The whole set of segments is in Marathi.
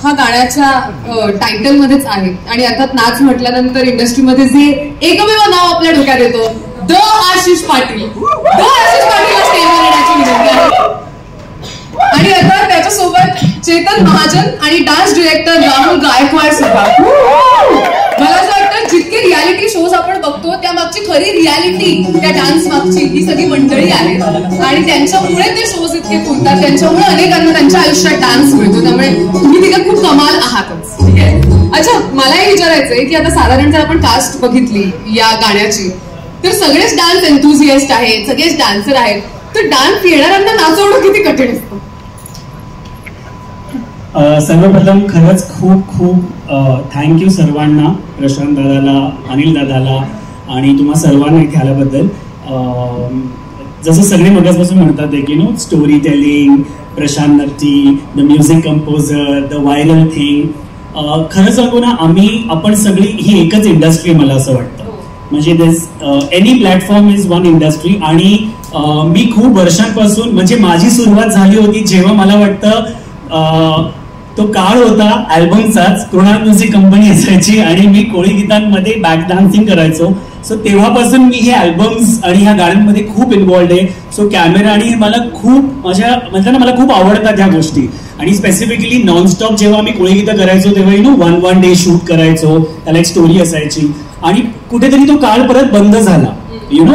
हा गाण्याच्या टायटल मध्येच आहे आणि अर्थात नाच म्हटल्यानंतर इंडस्ट्रीमध्ये जे एकमेव नाव आपल्या डोक्यात येतो द आशिष पाटील. द आशिष पाटील स्टेजवर येण्याची विनंती आहे. आणि अर्थात त्याच्यासोबत चेतन महाजन आणि डान्स डिरेक्टर राहुल गायकवाड सुद्धा. मला असं वाटतं जितके रियालिटी शोज आपण बघतो त्या मागची खरी रियालिटी त्या डान्स मागची ही सगळी मंडळी आहेत आणि त्यांच्यामुळे ते शोज इतके फुलतात, त्यांच्यामुळे अनेकांना त्यांच्या आयुष्यात डान्स मिळतो. त्यामुळे तुम्ही तिथे खूप कमाल आहातच. ठीक आहे. अच्छा, मला हे विचारायचंय की आता साधारण जर आपण कास्ट बघितली या गाण्याची तर सगळेच डान्स एन्थुझिएस्ट आहेत, सगळेच डान्सर आहेत, तर डान्स येणाऱ्यांना नाचवणं किती कठीण असतं? सर्वप्रथम खरंच खूप खूप थँक्यू सर्वांना, प्रशांत दादाला, अनिल दादाला आणि तुम्हा सर्वांना इथे आल्याबद्दल. जसं सगळे मगासपासून म्हणतात की no story telling, Prashant Natti, the music composer, the viral thing. खरं सांगू ना, आपण सगळी ही एकच इंडस्ट्री मला असं वाटतं. म्हणजे this any platform is one industry. आणि मी खूप वर्षांपासून, म्हणजे माझी सुरुवात झाली होती जेव्हा मला वाटतं तो काळ होता अल्बमचाच. कृणाल म्युझिक कंपनी असायची आणि मी कोळी गीतांमध्ये बॅक डान्सिंग करायचो. सो तेव्हापासून मी हे अल्बम्स आणि ह्या गाण्यांमध्ये खूप इन्व्हॉल्ड आहे. सो कॅमेरा आणि मला खूप म्हणजे मला खूप आवडतात ह्या गोष्टी. आणि स्पेसिफिकली नॉनस्टॉप जेव्हा मी कोळी गीतं करायचो तेव्हा वन डे शूट करायचो, त्याला एक स्टोरी असायची. आणि कुठेतरी तो काळ परत बंद झाला,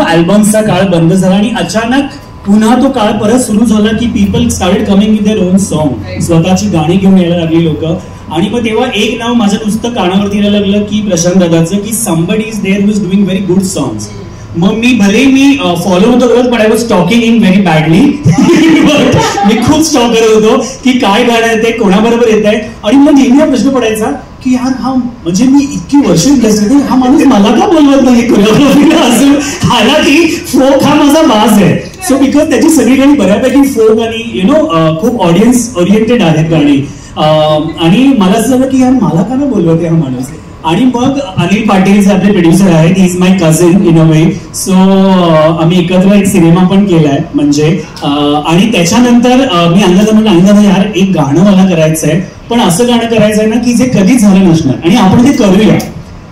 अल्बम्सचा काळ बंद झाला आणि अचानक पुन्हा तो काळ परत सुरू झाला की people started coming with their own song. स्वतःची गाणी घेऊन यायला लागली लोक. आणि मग तेव्हा एक नाव माझं नुसतं कानावरती यायला लागलं की प्रशांत दादाचं, की somebody is there who is doing very good songs. मग मी फॉलो होतो करत, पण I was talking in very badly. मी खूप स्टॉक करत होतो की काय गाणं येते, कोणाबरोबर येत आहे. आणि मग नेहमी हा प्रश्न पडायचा की यार हा, म्हणजे मी इतकी वर्ष इंडस्ट्रीत, हा माणूस मला का बोलवत नाही कोरिओग्राफीला असून. हालाकी फोक हा माझा वाज आहे. सो बिकॉज त्याची सगळी गाणी बऱ्यापैकी फोक आणि खूप ऑडियन्स ओरिएंटेड आहेत गाणी. आणि मला असं झालं की यार मला का नाही बोलवते हा माणूस. आणि मग अनिल पाटील आपले प्रोड्युसर आहेत, he is my cousin in a way. So आम्ही एकत्र एक सिनेमा पण केलाय म्हणजे. आणि त्याच्यानंतर मी अंदाजा म्हणलं यार एक गाणं मला करायचंय, पण असं गाणं करायचंय ना की जे कधीच झालं नसणार आणि आपण ते करूया.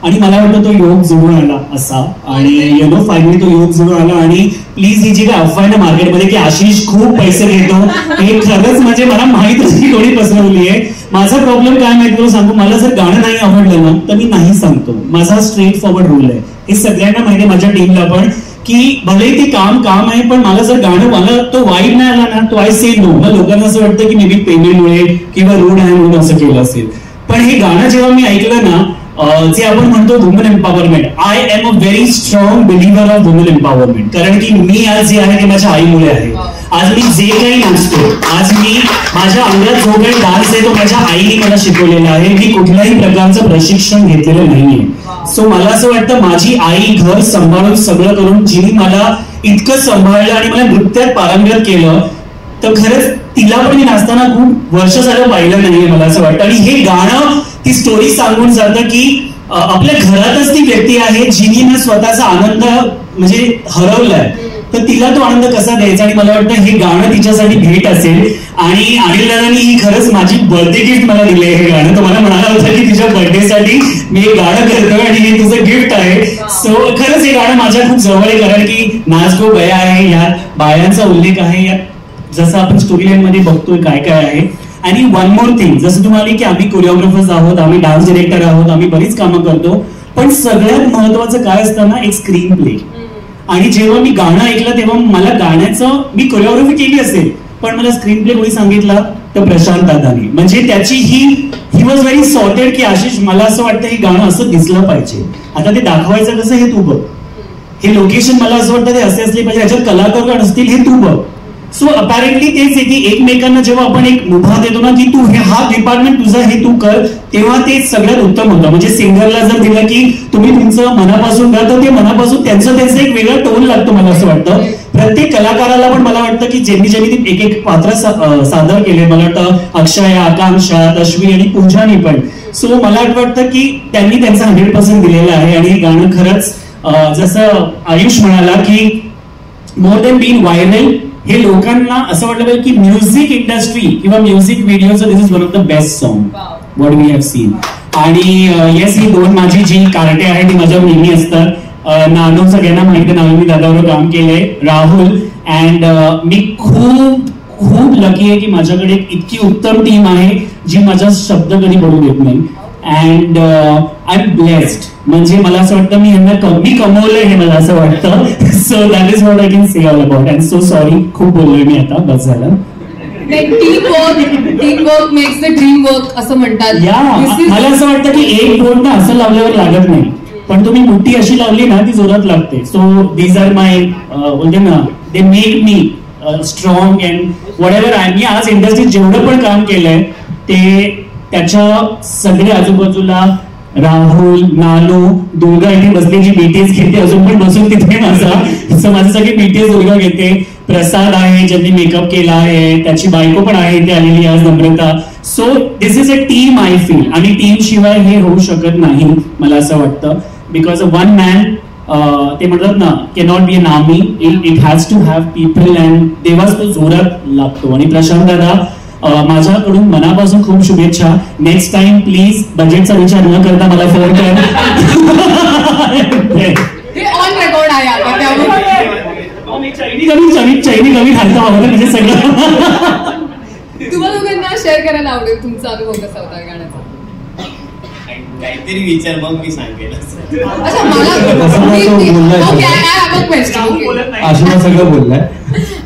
आणि मला वाटतं तो योग जुळून आला असा. आणि फायनली तो योग जुळून आला. आणि प्लीज ही जी काय अफवा आहे ना मार्केटमध्ये की आशिष खूप पैसे घेतो, हे खरंच म्हणजे मला माहित नाही कोणी पसरवली आहे. माझा प्रॉब्लेम काय माहिती तुला सांगू, मला जर गाणं नाही आवडलं ना तर मी नाही सांगतो. माझा स्ट्रेट फॉरवर्ड रूल आहे. हे सगळ्यांना माहिती आहे, माझ्या टीमला पण, की भले ते काम आहे पण मला जर गाणं, मला तो वाईब नाही आला ना तो आय से नो. मग लोकांना असं वाटतं की मे बी पेमेंटमुळे किंवा रूढ आहे म्हणून असं केलं असेल. पण हे गाणं जेव्हा मी ऐकलं ना, जे आपण म्हणतो woman empowerment, I am a very strong believer of woman empowerment. कारण की मी आज जे आहे ते माझ्या आईमुळे आहे. आज मी जे काही नाचतो, आज मी माझ्या अंगात जो काही डान्स आहे तो माझ्या आईने मला शिकवलेला आहे. मी कुठल्याही प्रकारचं प्रशिक्षण घेतलेलं नाहीये. सो मला असं वाटतं माझी आई घर सांभाळून सगळं करून जिने मला इतकं सांभाळलं आणि मला नृत्यात पारंगत केलं, तर खरंच तिला पण मी नाचताना खूप वर्ष झालं पाहिलं नाहीये मला असं वाटतं. आणि हे गाणं ती स्टोरी सांगून जातं की आपल्या घरातच ती व्यक्ती आहे जिने स्वतःचा आनंद म्हणजे हरवलाय, तर तिला तो आनंद कसा द्यायचा. आणि मला वाटतं हे गाणं तिच्यासाठी भेट असेल. आणि अनिल दादांनी ही खरंच माझी बर्थडे गिफ्ट मला दिले. हे गाणं तो मला म्हणाला होता की तुझ्या बर्थडे साठी मी हे गाणं करतोय आणि हे तुझं गिफ्ट आहे. सो खरंच हे गाणं माझ्या खूप जवळ आहे. कारण की नाच गो गया आहे, यात बायांचा उल्लेख आहे, यात जसं आपण स्टोरी लाईन मध्ये बघतोय काय काय आहे. आणि वन मोर थिंग, जसं तुम्हाला की आम्ही कोरिओग्राफर्स आहोत, आम्ही डान्स डिरेक्टर आहोत, आम्ही बरीच कामं करतो, पण सगळ्यात महत्वाचं काय असतं ना, एक स्क्रीन प्ले. आणि जेव्हा मी गाणं ऐकलं तेव्हा मला गाण्याचं, मी कोरिओग्राफी केली असेल पण मला स्क्रीन प्ले कोणी सांगितला तर प्रशांत दादानी. म्हणजे त्याची ही वॉज व्हेरी सॉर्टेड की आशिष मला असं वाटतं हे गाणं असं दिसलं पाहिजे. आता ते दाखवायचं कसं हे तू बघ, हे लोकेशन मला असं वाटतं ते असे असले पाहिजे, याच्यात कलाकार असतील हे तू बघ. सो अपॅरेंटली तेच आहे की एकमेकांना जेव्हा आपण एक मुभा देतो ना की तू हा डिपार्टमेंट तुझं हे तू कर, तेव्हा ते सगळ्यात उत्तम होतं. म्हणजे सिंगरला जर दिलं की तुम्ही तुमचं मनापासून गा, तर ते मनापासून त्यांचं एक वेगळा टोन लागतो मला असं वाटतं. प्रत्येक कलाकाराला पण मला वाटतं की ज्यांनी एक एक पात्र सादर केले, मला वाटतं अक्षय, आकांक्षा, तश्वी आणि पूजानी पण. सो मला वाटतं की त्यांनी त्यांचा 100% दिलेला आहे. आणि हे गाणं खरंच जसं आयुष म्हणाला की मोर दॅन बीइंग व्हायरल, हे लोकांना असं वाटलं की म्युझिक इंडस्ट्री किंवा म्युझिक व्हिडिओचं this is one of the best song. What we have seen. आणि येस, ही दोन माझी जी कार्टे आहे ती माझ्यावर नेहमी असतात. नानू सगळ्यांना माहिती, नानू मी दादावर काम केलंय, राहुल, अँड मी खूप खूप लकी आहे की माझ्याकडे इतकी उत्तम टीम आहे जी माझा शब्द कधी बोलू देत नाही. And I am blessed. म्हणजे मला असं वाटतं मी मी कमवलंय हे मला असं वाटतं. So that is what I can say all about. And so sorry, खूप बोललोय मी आता, बस झालं. Team work makes the dream work असं म्हणतात. या मला असं वाटतं की एक बोट ना असं लावल्यावर लागत नाही, पण तुम्ही मोठी अशी लावली ना ती जोरात लागते. सो दीज आर माय बोलते ना, they make me strong and whatever I. मी आज इंडस्ट्रीत जेवढं पण काम केलंय ते त्याच्या सगळे आजूबाजूला राहुल, नानू, दुर्गा इथे बसली जी बीटीएस घेते, अजून पण बसून तिथे माझं सगळी बीटीएस दुर्गा घेते. प्रसाद आहे ज्यांनी मेकअप केला आहे, त्याची बायको पण आहे इथे आलेली आज, Namrata. So this is a team I feel. आणि टीम शिवाय हे होऊ शकत नाही मला असं वाटतं. बिकॉज वन मॅन, ते म्हणतात ना, cannot be an army, it has to have people, and तेव्हाच तो जोरात लागतो. आणि प्रशांत दादा, माझ्याकडून मनापासून खूप शुभेच्छा. नेक्स्ट टाइम प्लीज बजेटचा विचार न करता मला फोन कर. हे ऑन रेकॉर्ड आहे आता, त्यामुळे चैनी कमी घालतो हवं म्हणजे सगळं. तुम्हाला दोघांना शेअर करायला आवडेल तुमचा अनुभव कसा होता गाण्याचा? काहीतरी विचार, मग मी सांगेल. अच्छा, मला okay, I have a question. Ashima सगळं बोललाय.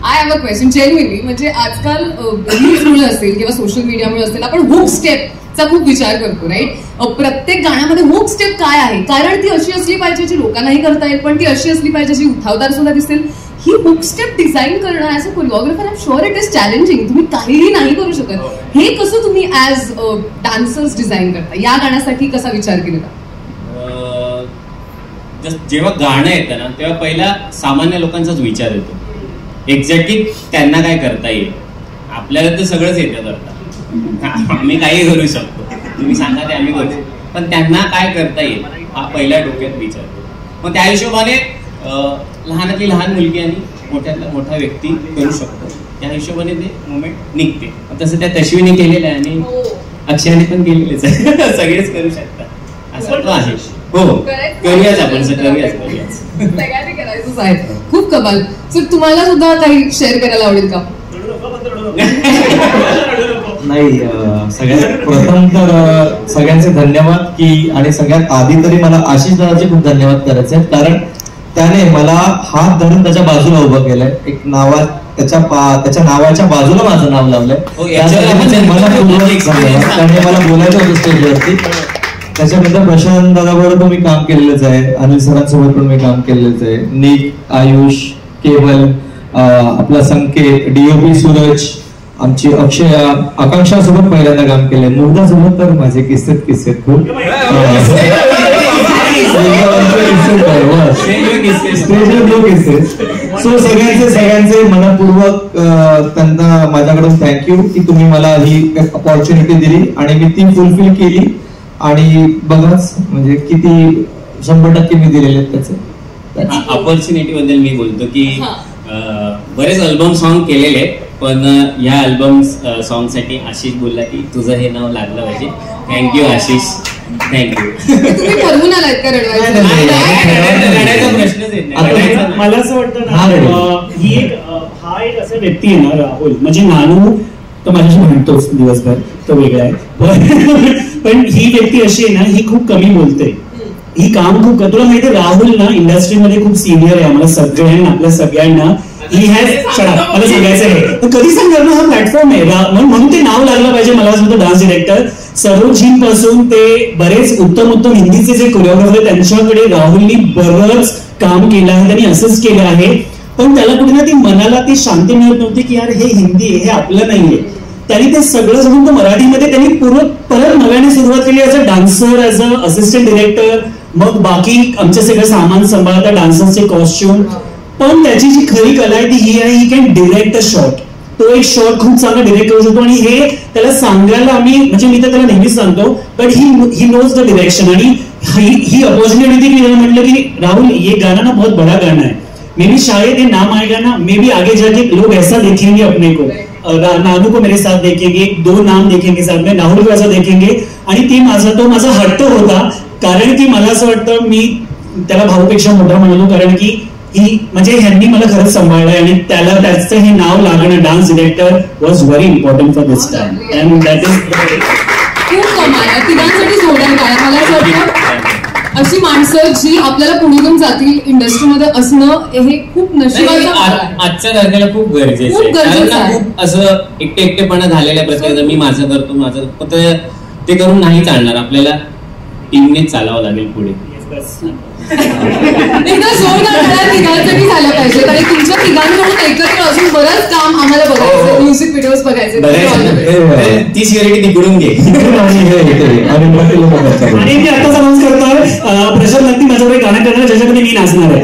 I have a question genuinely. म्हणजे आजकाल रील्समुळे असेल किंवा सोशल मीडियामुळे असेल, आपण हुक स्टेपचा खूप विचार करतो, राईट? प्रत्येक गाण्यामध्ये हुक स्टेप काय आहे? कारण ती अशी असली पाहिजे जी लोकांनाही करता येईल, पण ती अशी असली पाहिजे जी उठावदार सुद्धा दिसेल. ही हुक स्टेप डिझाईन करणं as a choreographer, I am sure it is challenging. तुम्ही काहीही नाही करू शकत. हे कसं तुम्ही ऍज डान्सर्स डिझाईन करता? या गाण्यासाठी कसा विचार केला? जेव्हा गाणं येतं ना तेव्हा पहिला सामान्य लोकांचाच विचार येतो. एक्झॅक्टली त्यांना काय करता येईल. आपल्याला तर सगळंच येतं करता, आम्ही काही करू शकतो, तुम्ही सांगा ते आम्ही करू, पण त्यांना काय करता येईल हा पहिल्या डोक्यात विचार. मग त्या हिशोबाने लहानातली लहान मुलगी आणि मोठ्यातला मोठा व्यक्ती करू शकतो, त्या हिशोबाने ते मुवमेंट निघते. तसं त्या तश्वीने केलेलं आहे आणि अक्षयाने पण केलेलेच आहे. सगळेच करू शकतात असं तो आहे. हो, करूयाच आपण, करूयाच. सगळ्यांनी करायचंच आहे. खूप कमाल. सर, तुम्हाला सुद्धा काही शेअर करायला आवडेल का? नाही, सगळ्यात प्रथम तर सगळ्यांचे धन्यवाद की, आणि सगळ्यात आधी तरी मला आशिष दादाचे खूप धन्यवाद करायचे आहेत, कारण त्याने मला हात धरून त्याच्या बाजूला उभं केलंय. एक नावात त्याच्या नावाच्या बाजूला माझं नाव लावलंय. त्याने मला बोलायचं होतं स्टेजवरती. त्याच्यानंतर प्रशांत दादाबरोबर मी काम केलेलंच आहे, अनिल सरांसोबत पण मी काम केलेलंच आहे, निक, आयुष, केवल, आपला संकेत, डीओपी सूरज, आमची अक्षया, आकांक्षा सोबत पहिल्यांदा काम केलंय, मुर्दा सोबत तर माझे किस्से खूप. सो सगळ्यांचे मनपूर्वक त्यांना माझ्याकडून थँक्यू की तुम्ही मला ही अपॉर्च्युनिटी दिली आणि मी ती फुलफिल केली. आणि बघाच म्हणजे किती 100% मी दिलेले आहेत त्याचे. अपॉर्च्युनिटी बद्दल मी बोलतो की बरेच अल्बम सॉन्ग केलेले, पण या अल्बम सॉन्ग साठी आशिष बोलला की तुझं हे नाव लागलं पाहिजे. Thank you Ashish, thank you. तुम्ही ठरवून आलात का रडवायचा प्रश्नच येत नाही. मला असं वाटतं ना, ही हा एक असं व्यक्ती आहे ना राहुल, म्हणजे नानू तो माझ्याशी म्हणतोच दिवसभर, तो वेगळा आहे, पण ही व्यक्ती अशी आहे ना, ही खूप कमी बोलते, ही काम खूप. तुला माहिती आहे राहुल ना इंडस्ट्रीमध्ये खूप सिनियर आहे आम्हाला सगळ्यांना, आपल्या सगळ्यांना. ही हॅज मला सांगायचं आहे, कधी सांगणार ना, हा प्लॅटफॉर्म आहे म्हणून ते नाव लागलं पाहिजे. मला सुद्धा डान्स डिरेक्टर सरोजीन पासून ते बरेच उत्तम हिंदीचे जे कोरिओग्राफर त्यांच्याकडे राहुलनी बरंच काम केलं आहे, त्यांनी असंच केलं आहे. पण त्याला कुठे ना ती मनाला ती शांती मिळत नव्हती की यार हे हिंदी आहे, हे आपलं नाहीये. त्यांनी ते सगळं सोडून मराठीमध्ये त्यांनी परत नव्याने सुरुवात केली as a dancer, as a assistant director. मग बाकी आमचे सगळं सामान सांभाळता, डान्सरचे कॉस्ट्युम. पण त्याची जी खरी कला आहे ती ही आहे, he can direct a shot. तो एक शॉट खूप चांगला डिरेक्ट करू शकतो आणि हे त्याला सांगायला आम्ही, म्हणजे मी तर त्याला नेहमीच सांगतो, but he knows the direction. आणि ही अपॉर्च्युनिटी थी कि म्हटलं की राहुल ये गाना ना बहुत बड़ा गाना है, मे बी शायद ये नाम आएगा ना, मे बी आगे जाके लोग ऐसा देखेंगे अपने को. नानू को मेरे साथ देखेंगे, 2 नाम देखेंगे साथ में, राहुल को असं देखेंगे. आणि ती माझा हट्ट होता, कारण की मला असं वाटतं मी त्याला भाऊपेक्षा मोठा म्हणतो, कारण की ही म्हणजे ह्यांनी मला खरंच सांभाळलंय आणि त्याचं हे नाव लागणं dance director was very important for this time and that is खूप कमाल आहे. तिघांसाठी जोरदार काय मला असं वाटतं अशी माणसं जी आपल्याला पुढे घेऊन जातील इंडस्ट्रीमध्ये असणं हे खूप नशिबाचं आहे. आजच्या तारखेला खूप गरजेचं आहे, कारण खूप असं एकटेपणा झालेल्या प्रत्येक मी माझं करतो ते करून नाही चालणार, आपल्याला टीमनेच चालावं लागेल पुढे. एकदा जोरदार तिघांसाठी झालं पाहिजे, आणि तुमच्या तिघांकडून एकत्र अजून बरंच काम आम्हाला बघायचं, म्युझिक व्हिडिओज बघायचे. ती सिक्युरिटी तिकडून घे. आणि मी आताच अनाऊन्स करतोय प्रशांत नक्की माझ्याकडे गाणं करणार ज्याच्यामध्ये मी नाचणार आहे.